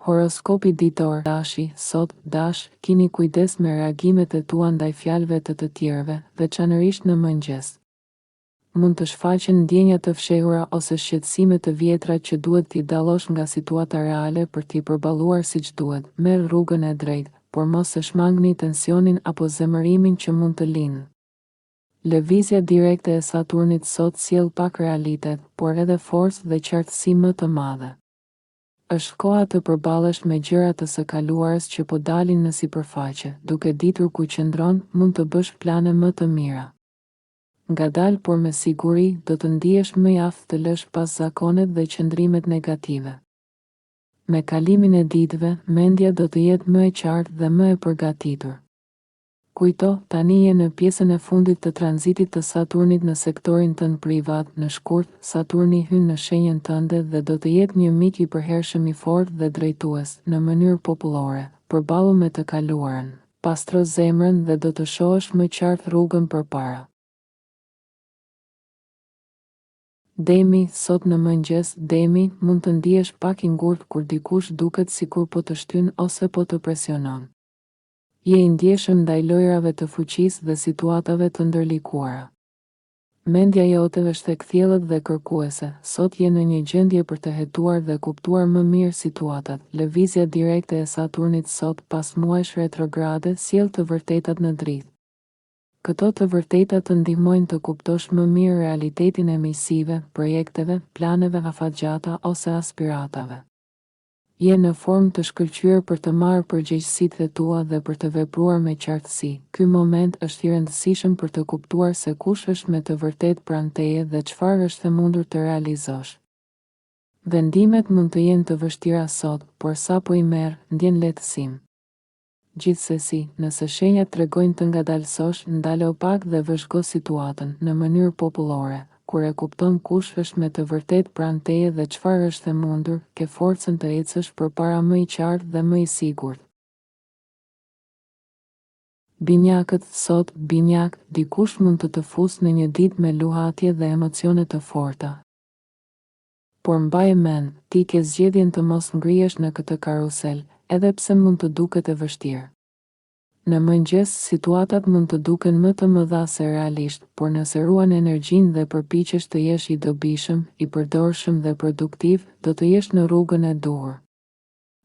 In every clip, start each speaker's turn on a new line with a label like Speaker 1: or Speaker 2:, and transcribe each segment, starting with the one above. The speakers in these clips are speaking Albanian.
Speaker 1: Horoskopi ditor, dashi, sot, dash, kini kujdes me reagimet e tua ndaj fjalëve të tjerëve, veçanërisht në mëngjes. Mund të shfaqen ndjenja të fshehura ose shqetësime të vjetra që duhet t'i dallosh nga situata reale për t'i përballuar siç duhet. Merr rrugën e drejtë, por mos e shmangni tensionin apo zemërimin që mund të lindë. Lëvizja direkte e Saturnit sot sjell pak realitet, por edhe forcë dhe qartësi më të madhe. Është koha të përballesh me gjëra të së kaluarës që po dalin në sipërfaqe, duke ditur ku qëndron, mund të bësh plane më të mira. Ngadalë por me siguri, do të ndihesh më i aftë të lësh pas zakonet dhe qëndrimet negative. Me kalimin e ditëve, mendja do të jetë më e qartë dhe më e përgatitur. Kujto, tani je në pjesën e fundit të tranzitit të Saturnit në sektorin tënd privat. Në shkurt, Saturni hyn në shenjën tënde dhe do të jetë një mik i përhershëm i fortë dhe drejtues, në mënyrë popullore, përballu me të kaluarën. Pastro zemrën dhe do të shohësh më qartë rrugën përpara. Demi, sot në mëngjes, Demi, mund të ndihesh pak i ngurtë kur dikush duket sikur po të shtyn ose po të presionon. Je i ndjeshëm ndaj lojrave të fuqisë dhe situatave të ndërlikuara. Mendja jote është tek thjellët dhe kërkuese, sot je në një gjendje për të hetuar dhe kuptuar më mirë situatat. Lëvizja direkte e Saturnit sot pas muajsh retrograde sjell të vërtetat në dritë. Këto të vërtetat të ndihmojnë të kuptosh më mirë realitetin e misive, projekteve, planeve afatgjata ose aspiratave. Je në formë të shkëlqyer për të marrë përgjegjësitë e tua dhe për të vepruar me qartësi. Ky moment është i rëndësishëm për të kuptuar se kush është me të vërtetë pranë teje dhe çfarë është e mundur të realizosh. Vendimet mund të jenë të vështira sot, por sapo i merr, ndjen lehtësim. Gjithsesi, nëse shenjat tregojnë të ngadalësosh, ndalo pak dhe vëzhgo situatën në mënyrë popullore. Kur e kupton kush është me të vërtetë pranë teje dhe çfarë është e mundur, ke forcën të ecësh përpara më i qartë dhe më i sigurt. Binjakët sot, binjak, dikush mund të fusë në një ditë me luhatje dhe emocione të forta. Por mbaje mend, ti ke zgjedhjen të mos ngrihesh në këtë karusel, edhe pse mund të duket e vështirë. Në mëngjes, situatat mund të duken më të mëdha se realisht, por nëse ruan energjinë dhe përpiqesh të jesh i dobishëm, i përdorshëm dhe produktiv, do të jesh në rrugën e duhur.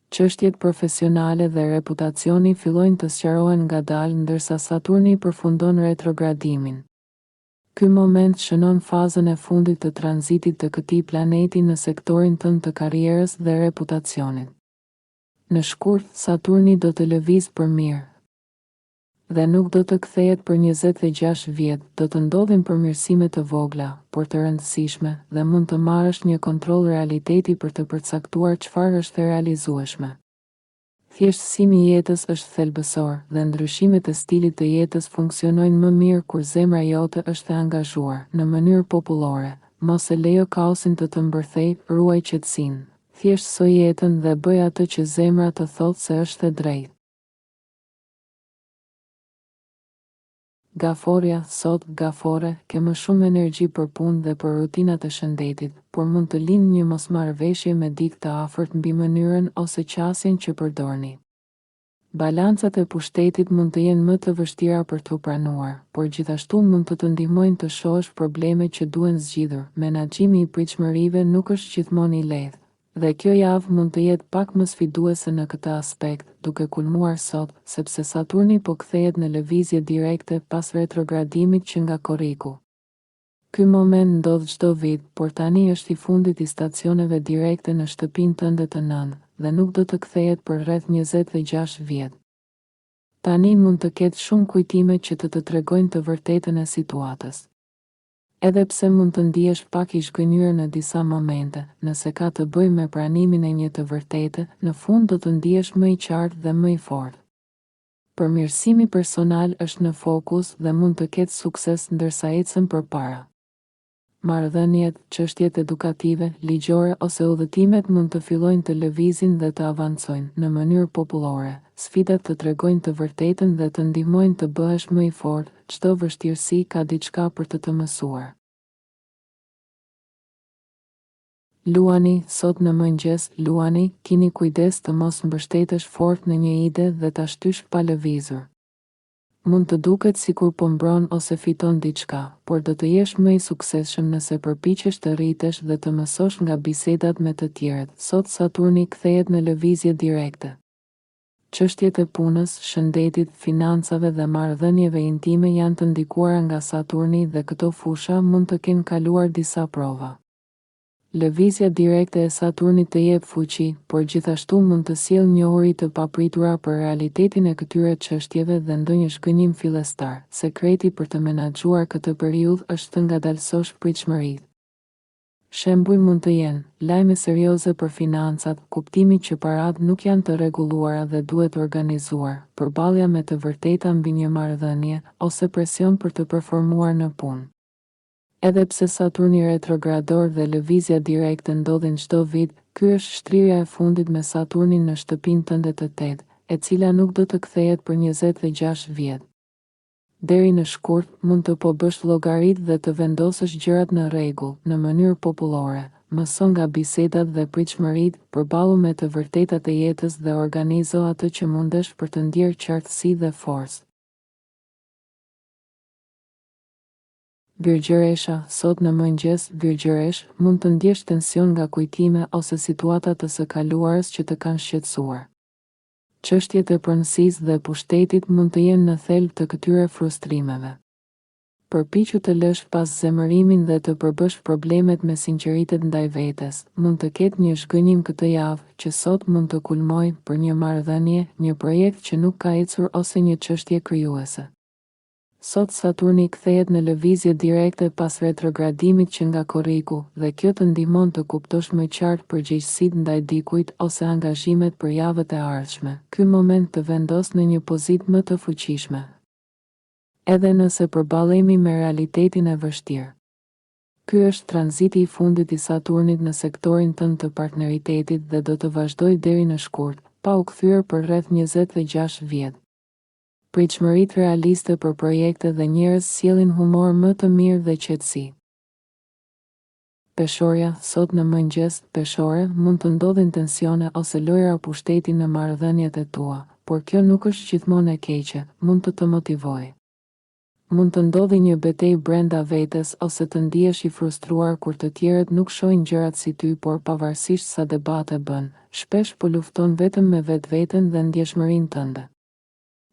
Speaker 1: Çështjet profesionale dhe reputacioni fillojnë të sqarohen ngadalë ndërsa Saturni përfundon retrogradimin. Ky moment shënon fazën e fundit të tranzitit të këtij planeti në sektorin tënd të karrierës dhe reputacionit. Në shkurt, Saturni do të lëvizë për mirë. Dhe nuk do të kthehet për 26 vjet, do të ndodhin përmirësime të vogla, por të rëndësishme, dhe mund të marrësh një kontroll realiteti për të përcaktuar çfarë është e realizueshme. Thjeshtësimi i jetës është thelbësor dhe ndryshimet e stilit të jetës funksionojnë më mirë kur zemra jote është e angazhuar. Në mënyrë popullore, mos e lejo kaosin të të mbërthejë, ruaj qetësinë. Thjeshtëso jetën dhe bëj atë që zemra të thotë se është e drejtë. Gaforia, sot, gafore, ke më shumë energji për punë dhe për rutinat e shëndetit, por mund të lindë një mosmarrëveshje me dikë të afërt mbi mënyrën ose qasjen që përdorni. Balancat e pushtetit mund të jenë më të vështira për t'u pranuar, por gjithashtu mund të ndihmojnë të shohësh probleme që duhen zgjidhur. Menaxhimi i pritshmërive nuk është gjithmonë i lehtë. Dhe kjo javë mund të jetë pak më sfiduese në këtë aspekt, duke kulmuar sot, sepse Saturni po kthehet në lëvizje direkte pas retrogradimit që nga korriku. Ky moment ndodh çdo vit, por tani është i fundit i stacioneve direkte në shtëpinë tënde të nëntë, dhe nuk do të kthehet për rreth 26 vjet. Tani mund të ketë shumë kujtime që të tregojnë të vërtetën e situatës. Edhe pse mund të ndihesh pak i zhgënjur në disa momente, nëse ka të bëjë me pranimin e një të vërtete, në fund do të ndihesh më i qartë dhe më i fortë. Përmirësimi personal është në fokus dhe mund të ketë sukses ndërsa ecën përpara. Marrëdhëniet, çështjet edukative, ligjore ose udhëtimet mund të fillojnë të lëvizin dhe të avancojnë. Në mënyrë popullore, sfidat të tregojnë të vërtetën dhe të ndihmojnë të bëhesh më i fortë. Çdo vështirësi ka diçka për të mësuar. Luani, sot në mëngjes, luani, kini kujdes të mos mbështetesh fort në një ide dhe ta shtysh pa lëvizur. Mund të duket sikur po mbron ose fiton diçka, por do të jesh më i suksesshëm nëse përpiqesh të rritesh dhe të mësosh nga bisedat me të tjerët. Sot Saturni kthehet në lëvizje direkte. Çështjet e punës, shëndetit, financave dhe marrëdhënieve intime janë të ndikuara nga Saturni dhe këto fusha mund të kenë kaluar disa prova. Lëvizja direkte e Saturnit të jep fuqi, por gjithashtu mund të sjellë njohuri të papritura për realitetin e këtyre çështjeve dhe ndonjë shgënjim fillestar. Sekreti për të menaxhuar këtë periudhë është të ngadalësosh pritshmëritë. Shembuj mund të jenë lajme serioze për financat, kuptimi që paratë nuk janë të rregulluara dhe duhet organizuar, përballja me të vërteta mbi një marrëdhënie ose presion për të performuar në punë. Edhe pse Saturni retrogrador dhe lëvizja direkte ndodhin çdo vit, ky është shtrirja e fundit me Saturnin në shtëpinë tënde të 8, e cila nuk do të kthehet për 26 vjet. Deri në shkurt, mund të po bësh llogarit dhe të vendosësh gjërat në rregull, në mënyrë popullore. Mëso nga bisedat dhe pritshmëritë, përballu me të vërtetat e jetës dhe organizo atë që mundesh për të ndjerë qartësi dhe forcë. Virgjëresha, sot në mëngjes, virgjëresh, mund të ndjesh tension nga kujtime ose situata të së kaluarës që të kanë shqetësuar. Çështjet e pronësisë dhe pushtetit mund të jenë në thelb të këtyre frustrimeve. Përpiqu të lësh pas zemërimin dhe të përbësh problemet me sinqeritet ndaj vetes. Mund të ketë një zhgënjim këtë javë që sot mund të kulmojë për një marrëdhënie, një projekt që nuk ka ecur ose një çështje krijuese. Sot Saturni kthehet në lëvizje direkte pas retrogradimit që nga korriku, dhe kjo të ndihmon të kuptosh më qartë përgjegjësitë ndaj dikujt ose angazhimet për javët e ardhshme. Ky moment të vendos në një pozitë më të fuqishme, edhe nëse përballemi me realitetin e vështirë. Ky është tranziti i fundit i Saturnit në sektorin tënd të partneritetit dhe do të vazhdojë deri në shkurt, pa u kthyer për rreth 26 vjet. Pritshmëritë realiste për projekte dhe njerëz sjellin humor më të mirë dhe qetësi. Peshorja, sot në mëngjes, peshore, mund të ndodhin tensione ose lojra pushteti në marrëdhëniet e tua, por kjo nuk është gjithmonë e keqe, mund të motivojë. Mund të ndodhi një betejë brenda vetes ose të ndihesh i frustruar kur të tjerët nuk shohin gjërat si ty, por pavarësisht sa debate bën, shpesh po lufton vetëm me vetveten dhe ndjeshmërinë tënde.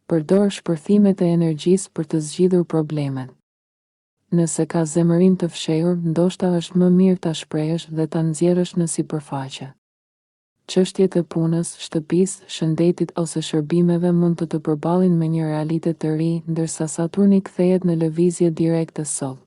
Speaker 1: Përdor shpërthimet e energjisë për të zgjidhur problemet. Nëse ka zemërim të fshehur, ndoshta është më mirë ta shprehësh dhe ta nxjerrësh në sipërfaqe. Çështjet e punës, shtëpisë, shëndetit ose shërbimeve mund të përballen me një realitet të ri, ndërsa Saturni kthehet në lëvizje direkte sot.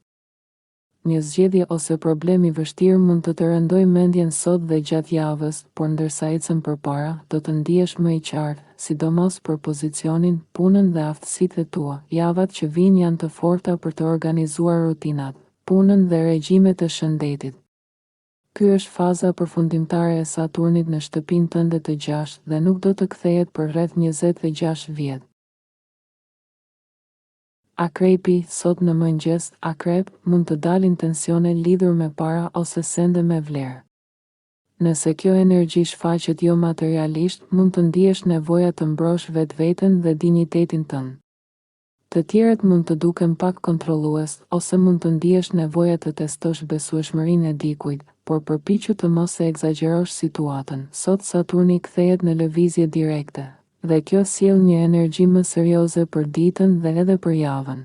Speaker 1: Një zgjedhje ose problem i vështirë mund të rëndojë mendjen sot dhe gjatë javës, por ndërsa ecën përpara, do të ndihesh më i qartë, sidomos për pozicionin, punën dhe aftësitë e tua. Javat që vijnë janë të forta për të organizuar rutinat, punën dhe regjimet e shëndetit. Ky është faza përfundimtare e Saturnit në shtëpinë tënde të 6 dhe nuk do të kthehet për rreth 26 vjet. Akrepi, sot në mëngjes, akrep, mund të dalin tensione lidhur me para ose sende me vlerë. Nëse kjo energji shfaqet jo materialisht, mund të ndihesh nevoja të mbrosh vetveten dhe dinjitetin tënd. Të tjerët mund të duken pak kontrollues, ose mund të ndihesh nevoja të testosh besueshmërinë e dikujt, por përpiqu të mos e egzagerosh situatën. Sot Saturni kthehet në lëvizje direkte, dhe kjo sjell një energji më serioze për ditën dhe edhe për javën.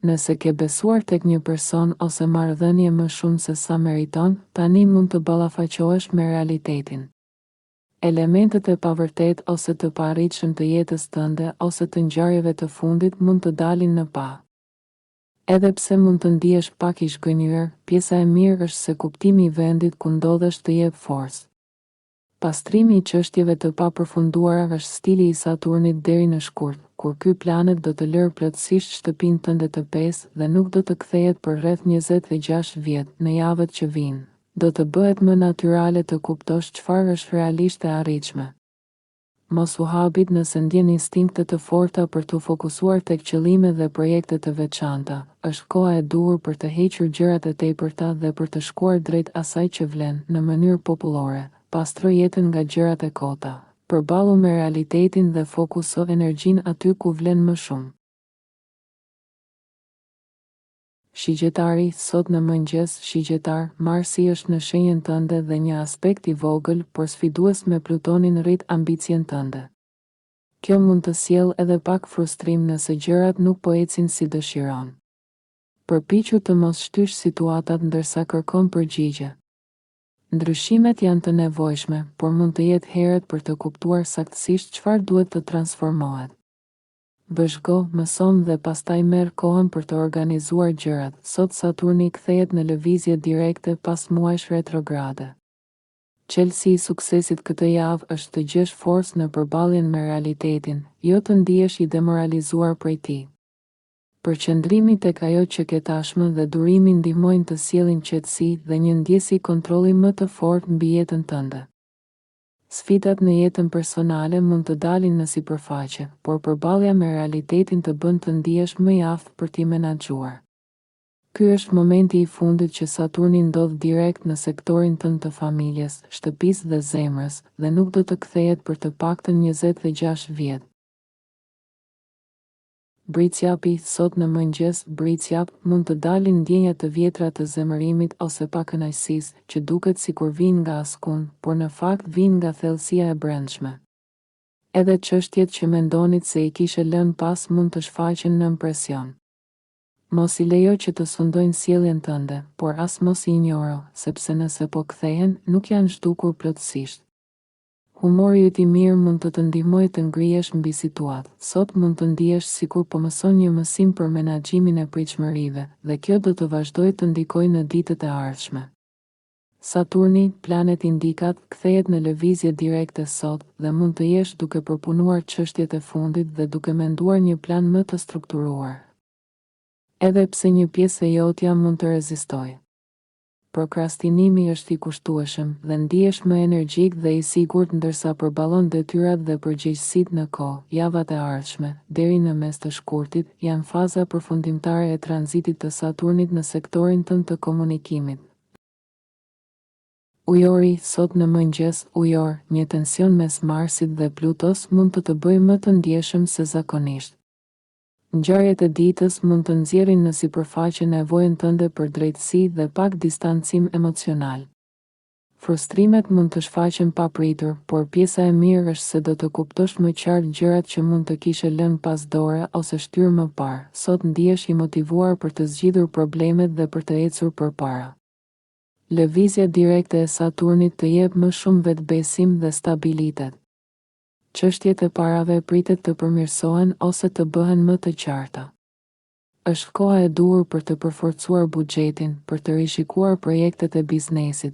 Speaker 1: Nëse ke besuar tek një person ose marrëdhënie më shumë se sa meriton, tani mund të ballafaqohesh me realitetin. Elementet e pavërtet ose të paarritshëm të jetës tënde ose të ngjarjeve të fundit mund të dalin në pa. Edhe pse mund të ndihesh pak i zhgënjur, pjesa e mirë është se kuptimi i vendit ku ndodhesh të jep forcë. Pastrimi i çështjeve të papërfunduara është stili i Saturnit deri në shkurt, kur ky planet do të lërë plotësisht shtëpinë tënde të 5 dhe nuk do të kthehet për rreth 26 vjet. Në javët që vijnë, do të bëhet më natyrale të kuptosh çfarë është realisht e arritshme. Mos u habit nëse ndjen instinkte të forta për të fokusuar tek qëllime dhe projekte të veçanta. Është koha e duhur për të hequr gjërat e tepërta dhe për të shkuar drejt asaj që vlen. Në mënyrë popullore, pastro jetën nga gjërat e kota. Përballu me realitetin dhe fokuso energjinë aty ku vlen më shumë. Shigjetari, sot në mëngjes, shigjetar, Marsi është në shenjën tënde dhe një aspekt I vogël, por sfidues me Plutonin rrit ambicien tënde. Kjo mund të sjellë edhe pak frustrim nëse gjërat nuk po ecin si dëshiron. Përpiqu të mos shtysh situatat ndërsa kërkon përgjigje. Ndryshimet janë të nevojshme, por mund të jetë herët për të kuptuar saktësisht çfarë duhet të transformohet. Bëshgo, mëson dhe pastaj merr kohën për të organizuar gjërat. Sot Saturni kthehet në lëvizje direkte pas muajsh retrograde. Çelësi I suksesit këtë javë është të gjesh forcë në përballjen me realitetin, jo të ndihesh I demoralizuar prej tij. Përqendrimi tek ajo që ke tashmë dhe durimi ndihmojnë të sjellin qetësi dhe një ndjesi kontrolli më të fortë mbi jetën tënde. Sfidat në jetën personale mund të dalin në sipërfaqe, por përballja me realitetin të bën të ndihesh më I aftë për t'i menaxhuar. Ky është momenti I fundit që Saturni ndodh direkt në sektorin tënd të familjes, shtëpisë dhe zemrës, dhe nuk do të kthehet për të paktën 26 vjet. Bricjapi, sot në mëngjes, Bricjap, mund të dalin ndjenja të vjetra të zemërimit ose pa kënaqësisë, që duket sikur vijnë nga askund, por në fakt vijnë nga thellësia e brendshme. Edhe çështjet që mendonit se I kishe lënë pas mund të shfaqen nën presion. Mos I lejo që të sundojnë sjelljen tënde, por as mos I injoro, sepse nëse po kthehen, nuk janë zhdukur plotësisht. Humori yt I mirë mund të ndihmojë të ngrihesh mbi situatë. Sot mund të ndihesh sikur po mëson një mësim për menaxhimin e pritshmërive, dhe kjo do të vazhdojë të ndikojë në ditët e ardhshme. Saturni, planet indikat, kthehet në lëvizje direkte sot dhe mund të jesh duke përpunuar çështjet e fundit dhe duke menduar një plan më të strukturuar. Edhe pse një pjesë e jotja mund të rezistojë. Prokrastinimi është I kushtueshëm dhe ndihesh më energjik dhe I sigurt ndërsa përballon detyrat dhe përgjegjësitë në kohë. Javat e ardhshme, deri në mes të shkurtit, janë faza përfundimtare e tranzitit të Saturnit në sektorin tënd të komunikimit. Ujori, sot në mëngjes, ujor, një tension mes Marsit dhe Plutos mund të bëjë më të ndjeshëm se zakonisht. Ngjarjet e ditës mund të nxjerrin në sipërfaqe nevojën tënde për drejtësi dhe pak distancim emocional. Frustrimet mund të shfaqen papritur, por pjesa e mirë është se do të kuptosh më qartë gjërat që mund të kishe lënë pas dore ose shtyrë më parë. Sot ndihesh I motivuar për të zgjidhur problemet dhe për të ecur përpara. Lëvizja direkte e Saturnit të jep më shumë vetbesim dhe stabilitet. Çështjet e parave pritet të përmirësohen ose të bëhen më të qarta. Është koha e duhur për të përforcuar buxhetin, për të rishikuar projektet e biznesit,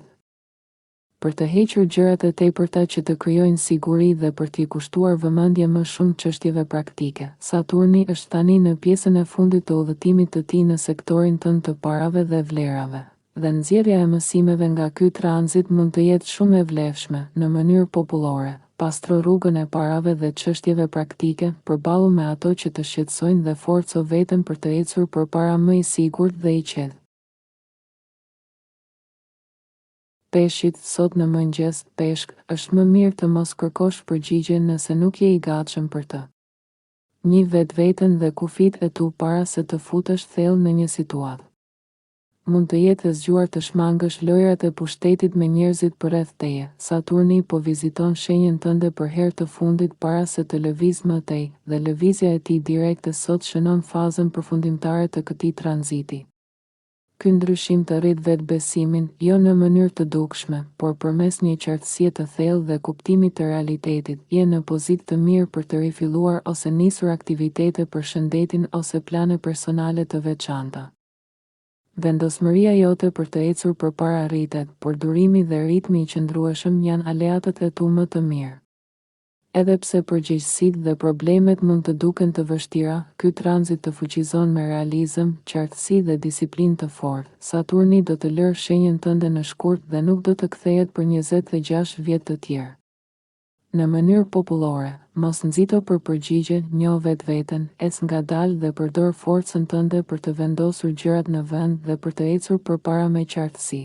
Speaker 1: për të hequr gjërat e tepërta që të krijojnë siguri dhe për t'i kushtuar vëmendje më shumë çështjeve praktike. Saturni është tani në pjesën e fundit të udhëtimit të tij në sektorin tënd të parave dhe vlerave, dhe nxjerrja e mësimeve nga ky tranzit mund të jetë shumë e vlefshme. Në mënyrë popullore, pastro rrugën e parave dhe çështjeve praktike, përballu me ato që të shqetësojnë dhe forco veten për të ecur përpara më I sigurt dhe I qetë. Peshqit, sot në mëngjes, peshk, është më mirë të mos kërkosh përgjigje nëse nuk je I gatshëm për të. Nji vetveten dhe kufit e tu para se të futesh thellë në një situatë. Mund të jetë e zgjuar të shmangësh lojrat e pushtetit me njerëzit përreth teje. Saturni po viziton shenjën tënde për herë të fundit para se të lëviz më tej, dhe lëvizja e tij direkte sot shënon fazën përfundimtare të këtij tranziti. Ky ndryshim të rrit vetbesimin, jo në mënyrë të dukshme, por përmes një qartësie të thellë dhe kuptimit të realitetit. Je në pozitë të mirë për të rifilluar ose nisur aktivitete për shëndetin ose plane personale të veçanta. Vendosmëria jote për të ecur përpara rritet, por durimi dhe ritmi I qëndrueshëm janë aleatët e tu më të mirë. Edhe pse përgjegjësitë dhe problemet mund të duken të vështira, ky tranzit të fuqizon me realizëm, qartësi dhe disiplinë të fortë. Saturni do të lërë shenjën tënde në shkurt dhe nuk do të kthehet për 26 vjet të tjerë. Në mënyrë popullore, mos nxito për përgjigje, njoh vetveten, ec ngadalë dhe përdor forcën tënde për të vendosur gjërat në vend dhe për të ecur përpara me qartësi.